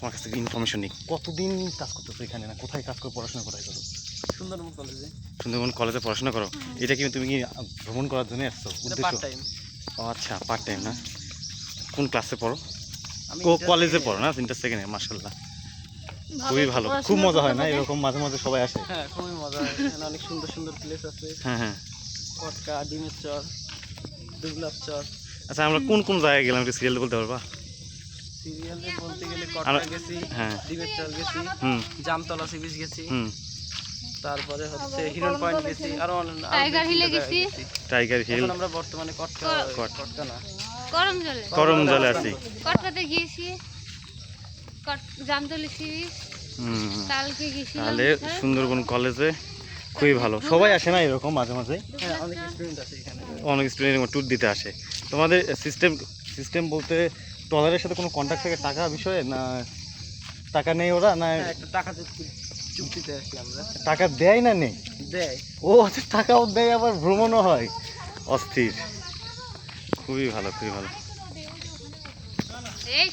তোমার কাছ থেকে ইনফরমেশন নিই। কতদিন কাজ করতেছো এখানে, না কোথায় কাজ করো, পড়াশোনা কোথায় করো? সুন্দরবন কলেজে। সুন্দরবন কলেজে পড়াশোনা করো। এটা কি তুমি কি ভ্রমণ করার জন্য আসছো উদ্দেশ্য? Part time. ও আচ্ছা, পার্ট টাইম না। কোন ক্লাসে পড়ো? আমি কলেজে পড়ো না? তিনটা সেকেন্ডে, মাশাআল্লাহ, খুবই ভালো। খুব মজা হয় না এরকম মাঝে মাঝে সবাই আসে? হ্যাঁ, খুবই মজা হয়। এখানে অনেক সুন্দর সুন্দর প্লেস আছে। হ্যাঁ হ্যাঁ। কটকা, ডিমের চর, দুবলার চর। আচ্ছা, আমরা কোন কোন জায়গায় গেলাম একটু সিরিয়াল বলতে পারবা? সিরিয়ালে বলতে গেলে কটকা গেছি, হ্যাঁ। ডিমের চর গেছি, হুম জামতলা সি বিচ গেছি, হুম। তারপরে হচ্ছে হিরন পয়েন্ট গেছি, আরো টাইগার হিলে গেছি। Tiger Hill. এখন আমরা বর্তমানে কটকা না, করম জলে আছি। কটকাতে গিয়েছি, জামতলি সি বিচ হুম। কালকে গেছিলাম। তাহলে সুন্দরবন কলেজে খুবই ভালো। সবাই আসে না এরকম মাঝে মাঝে? হ্যাঁ, অনেক স্টুডেন্ট আছে এখানে। অনেক স্টুডেন্ট ট্যুর দিতে আসে। তোমাদের সিস্টেম বলতে ট্রলারের সাথে কোনো কন্ট্যাক্ট থাকে টাকা বিষয়ে, না টাকা নেই ওরা, না হ্যাঁ, একটা টাকা চুক্তিতে আসি আমরা। টাকা দেয় না নেই? দেয়। ও আচ্ছা, টাকাও দেয় আবার ভ্রমণও হয়। অস্থির, খুবই ভালো খুবই ভালো। এই